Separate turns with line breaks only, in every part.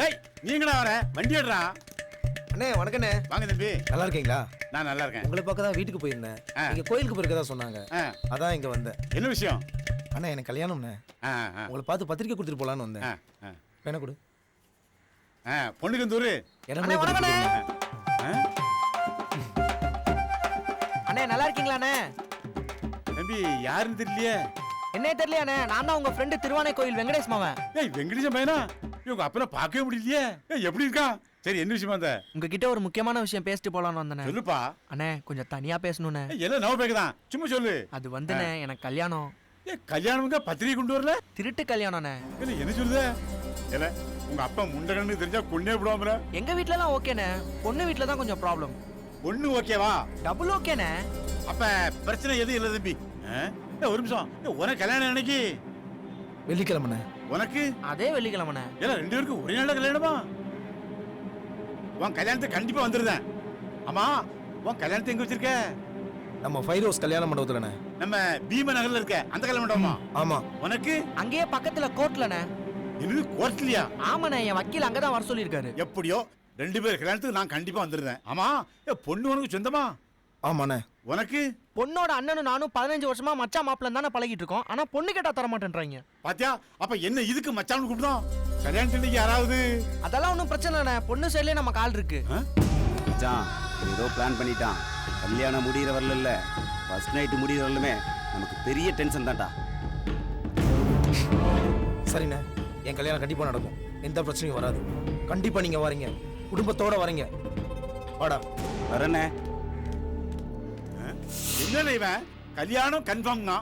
ஏய் நீங்கடா வர வண்டி எடுறா.
அண்ணே வணக்கண்ணே.
வாங்க தம்பி.
நல்லா இருக்கீங்களா?
நான் நல்லா இருக்கேன்.
உங்களை பார்க்க தான் வீட்டுக்கு போயிருந்தேன். நீங்க கோயிலுக்கு போயிருக்கதா சொன்னாங்க. அதான் இங்க வந்தேன்.
என்ன விஷயம்?
அண்ணா எனக்கு கல்யாணம்ண்ணே. உங்களை பார்த்து பத்திரிக்கை கொடுத்துட்டு போலான்னு வந்தேன். வேணா கொடு.
பொண்ணுக்கு தூரு.
அண்ணே நல்லா இருக்கீங்களா அண்ணே?
தம்பி யாருன்னு தெரியலையே.
என்ன தெரியலையாண்ணே? நான் தான் உங்க ஃப்ரெண்டு திருவானை கோயில் வெங்கடேஷ் மாவன்.
ஏய் வெங்கடேஷ் பையனா? இவங்க அப்பனா பார்க்கவே முடியலையே. ஏய் எப்படி இருக்கான்? சரி என்ன விஷயமா அந்த?
உங்ககிட்ட ஒரு முக்கியமான விஷயம் பேசிட்டு போலான்னு வந்தேன்.
சொல்லுப்பா.
அண்ணே கொஞ்சம் தனியா பேசணும்ண்ணே.
எல்லாம் நவ பேக்கதான். சும்மா சொல்லு.
அது வந்துண்ணே எனக்கு கல்யாணம்.
ஏய் கல்யாணம்ங்க பத்திரிகை கொண்டு வரல?
திருட்டு கல்யாணம்ண்ணே.
என்ன சொல்லுத? ஏல உங்க அப்பா முண்டகன்னு தெரிஞ்சா கொன்னே விடுவாமல.
எங்க வீட்ல எல்லாம் ஓகேண்ணே. பொண்ணு வீட்ல தான் கொஞ்சம் ப்ராப்ளம்.
பொண்ணு ஓகேவா?
டபுள் ஓகேண்ணே.
அப்ப பிரச்சனை எதுவும் இல்ல தம்பி. ஒரு நிமிஷம். உனக்கு கல்யாணம் என்னைக்கு?
வெள்ளிக்கிழமை.
உனக்கு?
அதே வெள்ளிக்கிழமை.
ஏல ரெண்டு பேருக்கு ஒரே நாள்ல கல்யாணமா? உன் கல்யாணத்துக்கு கண்டிப்பா வந்துருந்தேன். ஆமா உன் கல்யாணத்தை எங்க வச்சிருக்க?
நம்ம ஃபைர் ஹவுஸ் கல்யாண மண்டபத்துலண்ணே. நம்ம
பீம நகர்ல இருக்க அந்த கல்யாண மண்டபமா?
ஆமா.
உனக்கு?
அங்கேயே பக்கத்துல கோர்ட்லண்ணே.
இது கோர்ட்லயா?
ஆமாண்ணே என் வக்கீல் அங்கதான் வர சொல்லியிருக்காரு.
எப்படியோ ரெண்டு பேர் கல்யாணத்துக்கு நான் கண்டிப்பா வந்துருந்தேன். ஆமா பொண்ணு உனக்கு சொந்தமா?
ஆமாண்ணே.
உனக்கு?
பொண்ணோட அண்ணனும் நானும் 15 வருஷமா மச்சா மாப்பிள்ள தானே பழகிட்டு இருக்கோம். ஆனா பொண்ணு கேட்டா தர மாட்டேன்றாங்க.
பாத்தியா? அப்ப என்ன இதுக்கு மச்சான்னு கூப்பிடுறோம்? கல்யாணத்துக்கு யாராவது?
அதெல்லாம் ஒன்றும் பிரச்சனை இல்லைண்ணே. பொண்ணு சைட்லயே நம்ம கால் இருக்கு.
மச்சான் ஏதோ பிளான் பண்ணிட்டான். கல்யாணம் முடிகிற வரல இல்ல, ஃபர்ஸ்ட் நைட்டு முடிகிற வரலுமே நமக்கு பெரிய டென்ஷன் தான்டா.
சரிண்ணே என் கல்யாணம் கண்டிப்பா நடக்கும். எந்த பிரச்சனையும் வராது. கண்டிப்பா நீங்க வரீங்க, குடும்பத்தோட வரீங்க. வாடா.
வரண்ணே.
என்ன இவன் கல்யாணம் கன்ஃபார்ம்னா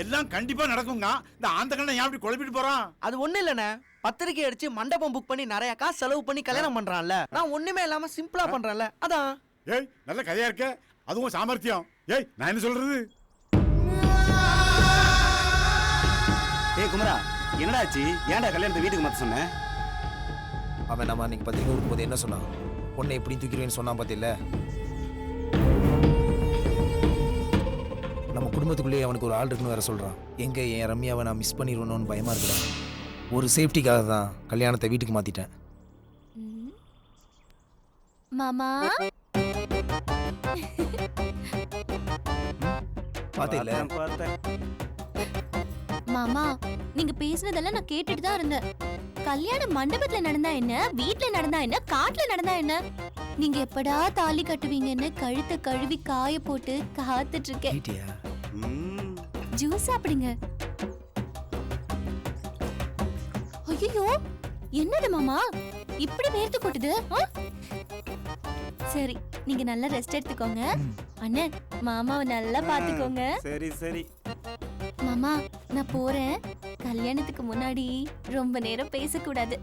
எல்லாம் கண்டிப்பா நடக்கும்னா இந்த ஆந்த கண்ணை ஏன் அப்படி குழப்பிட்டு போறான்?
அது ஒண்ணு இல்லண்ணே. பத்திரிக்கை அடிச்சு மண்டபம் புக் பண்ணி நிறைய காசு செலவு பண்ணி கல்யாணம் பண்றான்ல. நான் ஒண்ணுமே இல்லாம சிம்பிளா பண்றேன்ல அதான்.
ஏய் நல்ல கதையா இருக்க. அதுவும் சாமர்த்தியம். ஏய் நான் என்ன சொல்றது?
ஏய் குமரா என்னடா ஆச்சு? ஏன்டா கல்யாணத்தை வீட்டுக்கு மாத்த சொன்ன?
அவன் நம்ம அன்னைக்கு பத்திரிக்கை கொடுக்கும்போது என்ன சொன்னான்? பொண்ணை எப்படி தூக்கிடுவேன்னு சொன்னான் பாத்தியில்ல. நம்ம குடும்பத்துக்குள்ளேயே அவனுக்கு ஒரு ஆள் இருக்குன்னு வேற சொல்றான். எங்க என் ரம்யாவை நான் மிஸ் பண்ணிடுவேணும்னு பயமா இருக்குடா. ஒரு சேஃப்டிக்காக தான் கல்யாணத்தை வீட்டுக்கு மாத்திட்டேன்.
மாமா
பாத்தியில்ல?
மாமா நீங்க பேசுனதெல்லாம் நான் கேட்டுட்டு தான் இருந்தேன். கல்யாணம் மண்டபத்துல நடந்தா என்ன, வீட்ல நடந்தா என்ன, காட்டுல நடந்தா என்ன, நீங்க எப்படா தாலி கட்டுவீங்கன்னு கழுத்தை கழுவி காய போட்டு காத்துட்டு இருக்கேன். ஜூஸ் சாப்பிடுங்க. ஐயோ என்னது மாமா இப்படி வேர்த்து கொட்டுது? சரி நீங்க நல்லா ரெஸ்ட் எடுத்துக்கோங்க. அண்ணன் மாமாவை நல்லா பாத்துக்கோங்க.
சரி சரி
மாமா நான் போறேன். கல்யாணத்துக்கு முன்னாடி ரொம்ப நேரம் பேசக்கூடாது.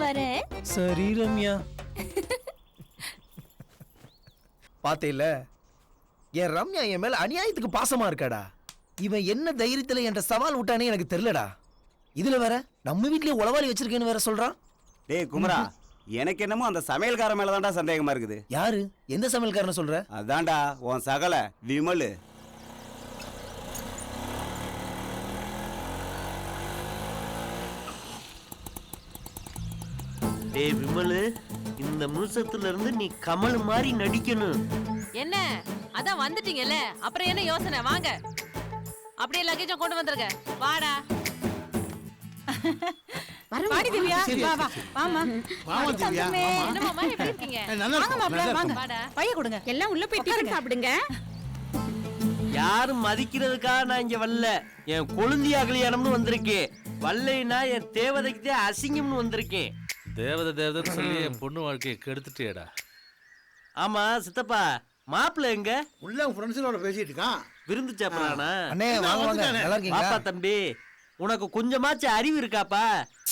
வரேன்.
சரி ரம்யா. பாத்தியில்ல என் ரம்யா என் மேல அநியாயத்துக்கு பாசமா இருக்காடா. இவன் என்ன தைரியத்துல என்ற சவால் விட்டானே எனக்கு தெரியலடா. இதுல வேற நம்ம வீட்லயே உளவாளி வச்சிருக்கேன்னு வேற சொல்றான்.
டேய் குமரா எனக்கு என்னமோ அந்த சமையல்கார மேலதான்டா சந்தேகமா இருக்குது.
யாரு? எந்த சமையல்காரன சொல்ற?
அதான்டா உன் சகல விமல்.
டேய் விமலு, இந்த நிமிஷத்துல இருந்து நீ கமல் மாதிரி நடிக்கணும்.
என்ன அதான் வந்துட்டீங்கல்ல, அப்புறம் என்ன யோசனை? வாங்க அப்படியே லக்கேஜ் கொண்டு வந்துருங்க. வாடா.
வாடி திவ்யா. வா வா வாமா.
வாமா திவ்யா.
என்ன மாமா எப்படி இருக்கீங்க?
வாங்க மாப்ள வாங்க.
வாடா.
பைய கொடுங்க. எல்லாம் உள்ள போய் டிஃபன் சாப்பிடுங்க.
யாரும் மதிக்கிறதுக்காக நான் இங்க வரல. என் கொழுந்தியா கல்யாணம்னு வந்திருக்கேன். வல்லைனா என் தேவதைக்கு அசிங்கம்னு வந்திருக்கேன்.
தேவதை சொல்லி என் பொண்ணு வாழ்க்கையை கெடுத்துட்டேடா.
ஆமா சித்தப்பா, மாப்பிள்ள எங்க?
உள்ள ஃப்ரெண்ட்ஸோட பேசிட்டு இருக்கான்.
விருந்து சாப்பிடறானா?
அண்ணே வாங்க வாங்க. நல்லா இருக்கீங்களா?
பாப்பா தம்பி உனக்கு கொஞ்சமாச்சும் அறிவு இருக்காப்பா?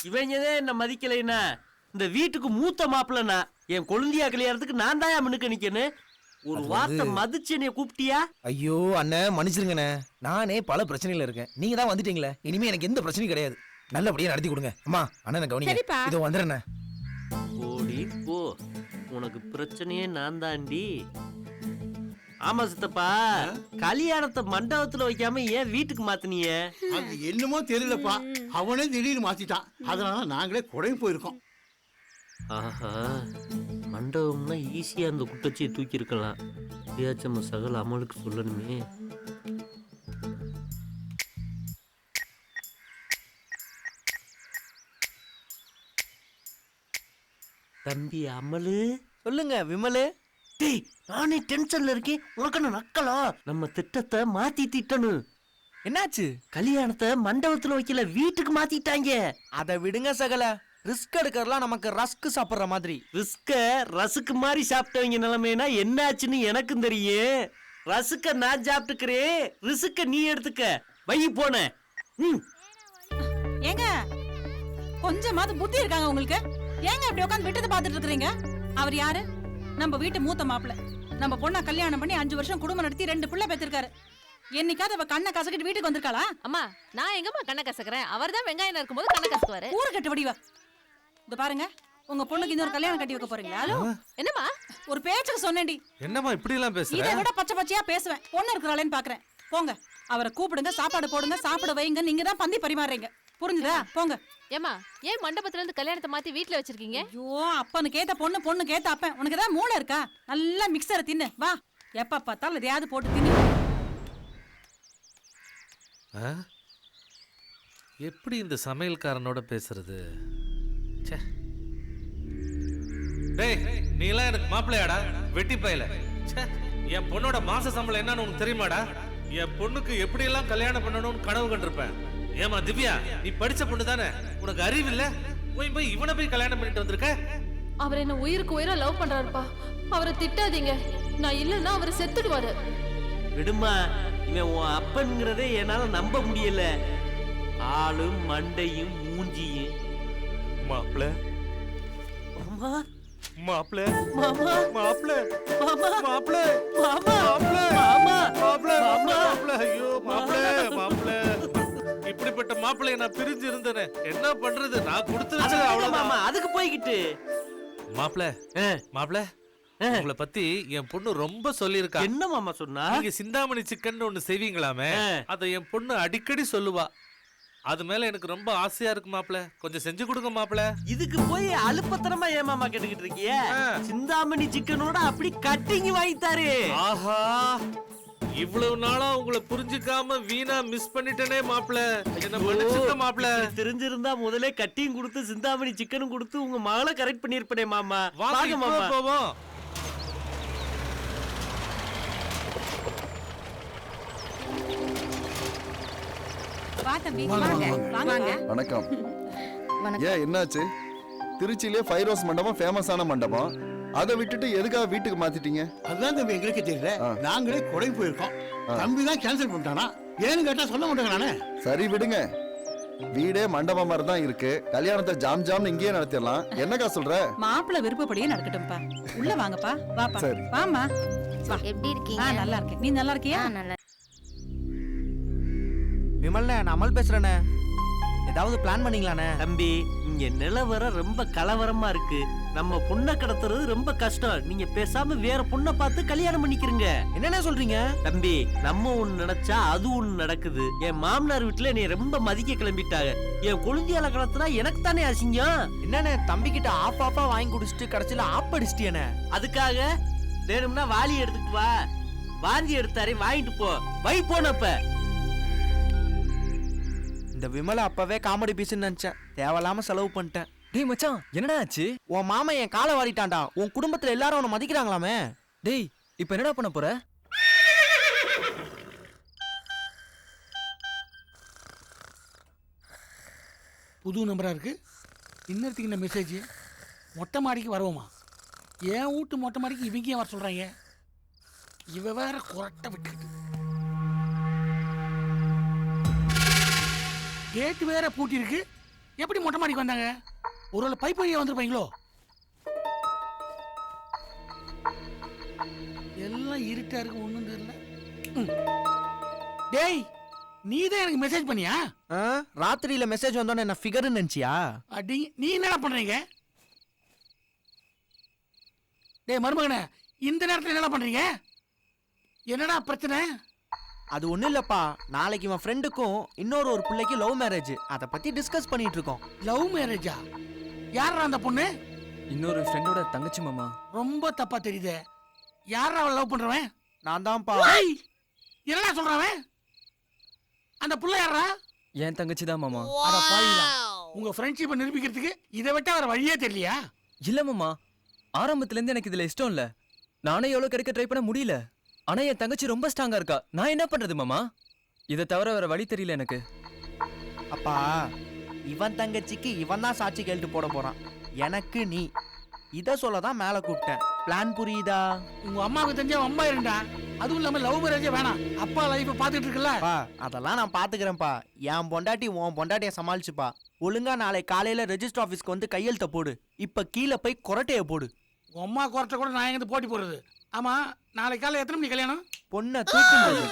இவங்கதே என்ன மதிக்கலைன்னா இந்த வீட்டுக்கு மூத்த மாப்பிள்ளனா என் கொழுந்தியா கல்யாணத்துக்கு நான் தாயா முன்னுக்கு நிக்கணும். ஒரு வார்த்தை மதிச்சு என்னைய கூப்பிட்டியா?
ஐயோ அண்ணே மன்னிச்சிருங்கண்ணே. நானே பல பிரச்சனையில இருக்கேன். நீங்க தான் வந்துட்டீங்களே, இனிமே எனக்கு எந்த பிரச்சனையும் கிடையாது. நல்லபடியா நடத்தி கொடுங்க. அம்மா அண்ணனை கவனிங்க. இதோ வந்துடுறேன்.
ஓடி போ, உனக்கு பிரச்சனையே நான் தாண்டி. ஆமா சித்தப்பா, கல்யாணத்தை மண்டபத்துல வைக்காம ஏன் வீட்டுக்கு மாத்தினிய?
அது என்னமோ தெரியலப்பா, அவனே திடீர்னு மாத்திட்டான். அதனால நாங்களே குறையும் போயிருக்கோம்.
ஆஹா மண்டபம்னா ஈஸியா அந்த குட்டச்சியை தூக்கி இருக்கலாம். எப்படியாச்சும் நம்ம சகல அமலுக்கு சொல்லணுமே. தம்பி அமலு,
சொல்லுங்க விமலு.
டேய் நானே டென்ஷன்ல இருக்கேன், உனக்கு என்ன நக்கலா? நம்ம திட்டத்தை மாத்தி திட்டணும்.
என்னாச்சு?
கல்யாணத்தை மண்டபத்துல வைக்கல, வீட்டுக்கு மாத்திட்டாங்க.
அதை விடுங்க சகல. ரிஸ்க் எடுக்கிறதுலாம் நமக்கு ரஸ்க் சாப்பிடுற மாதிரி.
ரிஸ்க ரசுக்கு மாதிரி சாப்பிட்டவங்க நிலைமைனா என்னாச்சுன்னு எனக்கும் தெரியும். ரசுக்க நான் சாப்பிட்டுக்கிறேன், ரிசுக்க நீ எடுத்துக்க. வை போன.
ஏங்க கொஞ்சமாவது புத்தி இருக்காங்க உங்களுக்கு? ஏங்க இப்படி உட்காந்து விட்டதை பார்த்துட்டு இருக்கீங்க? அவர் யாரு? நம்ம வீட்டு மூத்த மாப்பிள்ளை. நம்ம பொண்ணை கல்யாணம் பண்ணி 5 வருஷம் குடும்பம் நடத்தி 2 பிள்ளை பெற்றிருக்காரு. என்னைக்காவது அவ கண்ணை கசக்கிட்டு வீட்டுக்கு வந்திருக்காளா?
அம்மா நான் எங்கம்மா கண்ணை கசக்குறேன்? அவர் தான் வெங்காயம் இருக்கும்போது கண்ணை கசக்குவாரு.
ஊரை கட்டு வடிவா. இது பாருங்க, உங்க பொண்ணுக்கு இன்னொரு கல்யாணம் கட்டி வைக்க போறீங்களா? ஹலோ,
என்னம்மா
ஒரு பேச்சுக்கு சொன்னேன்டி.
என்னம்மா இப்படி எல்லாம் பேசுற?
இதை விட பச்சை பச்சையா பேசுவேன். பொண்ணு இருக்கிறாளேன்னு பாக்குறேன். போங்க, அவரை கூப்பிடுங்க, சாப்பாடு போடுங்க, சாப்பிட வைங்க. நீங்க தான் பந்தி பரிமாறுறீங்க, புரிஞ்சுதா? போங்க.
ஏம்மா ஏன் மண்டபத்துல இருந்து கல்யாணத்தை மாத்தி வீட்டுல வச்சிருக்கீங்க?
ஐயோ, அப்பனுக்கு ஏத்த பொண்ணு, பொண்ணுக்கு ஏத்த அப்பன். உனக்கு ஏதாவது மூளை இருக்கா? நல்லா மிக்சரை தின்னு வா. எப்ப பார்த்தாலும் எதையாவது போட்டு தின்னு.
ஆ? எப்படி இந்த சமையல்காரனோட பேசுறது? ச்சே. டேய் நீ எல்லாம் எனக்கு மாப்பிள்ளையாடா, வெட்டி பையல. ச்சே, என் பொண்ணோட மாச சம்பளம் என்னன்னு உனக்கு தெரியுமாடா? என் பொண்ணுக்கு எப்படி எல்லாம் கல்யாணம் பண்ணணும்னு கனவு கண்டிருப்பேன். ஏமா திவ்யா, நீ படிச்ச பொண்ணு தானே, உனக்கு அறிவு இல்ல? போய் இவனை போய் கல்யாணம் பண்ணிட்டு வந்திருக்க.
அவர் என்ன உயிருக்கு உயிரா லவ் பண்றாருப்பா. அவரை திட்டாதீங்க, நான் இல்லைன்னா அவர் செத்துடுவாரு.
விடுமா, இவன் உன் அப்பன்ங்கிறதே என்னால நம்ப முடியல. ஆளும் மண்டையும் மூஞ்சியும்.
மாப்பிள
மாமா
மாப்பிள
மாமா
மாப்பிள
மாமா
மாப்பிள
மாமா
மாப்பிள
மாமா
மாப்பிள
மாமா.
மாப்பிள ஐயோ மாப்பிள மாப்பிள இப்படிப்பட்ட மாப்பிளைய நான் பிரிஞ்சு இருந்தேனே, என்ன பண்றது? நான் கொடுத்துருச்சு அவ்வளவுதான்.
மாமா அதுக்கு போய்கிட்டு
மாப்பிள மாப்பிள, உங்களை பத்தி என் பொண்ணு ரொம்ப சொல்லியிருக்கா.
என்ன மாமா சொன்னா?
நீங்க சிந்தாமணி சிக்கன் ஒண்ணு செய்வீங்களாமே, அத என் பொண்ணு அடிக்கடி சொல்லுவா. அது மேல எனக்கு ரொம்ப ஆசையா இருக்கு மாப்பிள, கொஞ்சம் செஞ்சு கொடுங்க மாப்பிள.
இதுக்கு போய் அலுப்பத்தனமா ஏன் மாமா கேட்டுக்கிட்டு இருக்கிய? சிந்தாமணி சிக்கனோட அப்படி கட்டிங் வாங்கித்தாரு.
ஆஹா, இவ்வளவு நாளா உங்களை புரிஞ்சுக்காம வீணா மிஸ் பண்ணிட்டேனே மாப்பிள, என்ன மன்னிச்சுங்க மாப்பிள.
தெரிஞ்சிருந்தா முதலே கட்டிங் கொடுத்து சிந்தாமணி சிக்கனும் கொடுத்து உங்க மகளை கரெக்ட் பண்ணிருப்பனே மாமா.
வாங்க மாமா போவோம்.
வா தம்பி, வாங்க வாங்க.
வணக்கம். ஏன் என்னாச்சு? திருச்சியிலே 5 ரோஸ் மண்டபம் ஃபேமஸான மண்டபம், அதை விட்டுட்டு எதுக்காக வீட்டுக்கு மாத்திட்டீங்க?
அதுதான் தம்பி எங்களுக்கு தெரியல. நாங்களே கொடை போயிருக்கோம், தம்பி தான் கேன்சல் பண்ணிட்டானா. ஏன்னு கேட்டா சொல்ல மாட்டேங்கிறானே.
சரி விடுங்க, வீடே மண்டபம் மாதிரி தான் இருக்கு, கல்யாணத்தை ஜாம் ஜாம்னு இங்கேயே நடத்திடலாம். என்னக்கா சொல்ற?
மாப்பிள்ளை விருப்பப்படியே நடக்கட்டும்பா. உள்ள வாங்கப்பா, வாப்பா.
சரி.
வாமா.
எப்படி இருக்கீங்க?
நல்லா இருக்கேன். நீ நல்லா இருக்கியா?
நல்லா.
விமல்ண்ணே, நான் அமல் பேசுறேண்ணே. ஏதாவது பிளான் பண்ணீங்களாண்ணே?
தம்பி, இங்க நிலவரம் ரொம்ப கலவரமா இருக்கு. நம்ம பொண்ணை கடத்துறது ரொம்ப கஷ்டம். நீங்க பேசாம வேற பொண்ணை பார்த்து கல்யாணம் பண்ணிக்கிறீங்க.
என்னண்ணே சொல்றீங்க?
தம்பி, நம்ம ஒண்ணு நினைச்சா அது ஒண்ணு நடக்குது. என் மாமனார் வீட்டுல என்னை ரொம்ப மதிக்க கிளம்பிட்டாங்க. என் கொழுந்தியால கடத்தினா எனக்கு தானே அசிங்கம்.
என்னண்ணே, தம்பி கிட்ட ஆஃபா வாங்கி குடிச்சிட்டு கடைசியில ஆப் அடிச்சிட்டியண்ணே.
அதுக்காக வேணும்னா வாளி எடுத்துட்டு வா, வாந்தி எடுத்தாரே வாங்கிட்டு போ. வை போனப்ப
இந்த விமலை அப்பவே காமெடி பீஸ்ன்னு நினைச்சேன், தேவையில்லாம செலவு பண்ணிட்டேன்.
டேய் மச்சான், என்னடா ஆச்சு?
உன் மாமன் என் காலை வாரிட்டான்டா. உன் குடும்பத்துல எல்லாரும் அவனை மதிக்கிறாங்களாமே.
டேய், இப்போ என்னடா பண்ண போற?
புது நம்பரா இருக்கு. இன்னத்துக்கு இந்த மெசேஜ். மொட்டை மாடிக்கு வருவோமா? ஏன் வீட்டு மொட்டை மாடிக்கு இவங்க ஏன் வர சொல்றாங்க? இவ வேற கொரட்டை விட்டுக்கிட்டு, கேட்டு வேற பூட்டி இருக்கு. எப்படி மொட்டை மாடிக்கு வந்தாங்க? ஒருவேளை பைப் வழியா வந்திருப்பாங்களோ? எல்லாம் இருட்டா இருக்கு, ஒண்ணும் தெரியல. டேய், நீ தான் எனக்கு மெசேஜ் பண்ணியா?
ராத்திரியில மெசேஜ் வந்தோன்னு என்ன ஃபிகர்னு நினைச்சியா?
அடி, நீ என்னடா பண்றீங்க? டேய் மருமகனே, இந்த நேரத்துல என்னடா பண்றீங்க? என்னடா பிரச்சனை?
அது ஒண்ணும் இல்லப்பா, நாளைக்கு இவன் ஃப்ரெண்டுக்கும் ஒரு பிள்ளைக்கு லவ் மேரேஜ். அதை பத்தி டிஸ்கஸ் பண்ணிட்டு இருக்கோம்.
லவ் மேரேஜா? யாரா அந்த பொண்ணு?
இன்னொரு ஃப்ரெண்டோட தங்கச்சி மாமா.
ரொம்ப தப்பா தெரியுதே. யாரா அவளை லவ் பண்றவன்?
நான் தான்ப்பா.
ஏய், என்னடா சொல்றவன்? அந்த புள்ள யாரா?
என் தங்கச்சி தான் மாமா.
அட பாவிங்களா, உங்க ஃப்ரெண்ட்ஷிப்பை நிரூபிக்கிறதுக்கு இதை விட்டா வேற வழியே தெரியலையா?
இல்ல மாமா, ஆரம்பத்துல இருந்து எனக்கு இதுல இஷ்டம் இல்ல. நானே எவ்வளவு கிடைக்க ட்ரை பண்ண முடியல. ஆனா என் தங்கச்சி ரொம்ப ஸ்ட்ராங்கா இருக்கா. நான் என்ன பண்றது மாமா? இதை தவிர வேற வழி தெரியல எனக்கு.
அப்பா, இவன் தங்கச்சிக்கு இவன் தான் சாட்சி கேள்வி போட போறான். எனக்கு நீ இத சொல்லதான் மேல கூப்பிட்டேன். பிளான் புரியுதா?
உங்க அம்மாவுக்கு தெரிஞ்ச அம்மா இருந்தா, அதுவும் இல்லாம லவ் மேரேஜே வேணாம். அப்பா லைஃப் பாத்துட்டு இருக்கல.
அதெல்லாம் நான் பாத்துக்கிறேன்ப்பா. என் பொண்டாட்டி உன் பொண்டாட்டிய சமாளிச்சுப்பா. ஒழுங்கா நாளை காலையில ரெஜிஸ்டர் ஆபீஸ்க்கு வந்து கையெழுத்த போடு. இப்ப கீழே போய் கொரட்டைய போடு.
உங்க அம்மா குறைச்ச கூட நான் எங்க போட்டி போடுறது. ஆமா, நாளை காலை எத்தனை மணி கல்யாணம்?
பொண்ணை தூக்கும் போது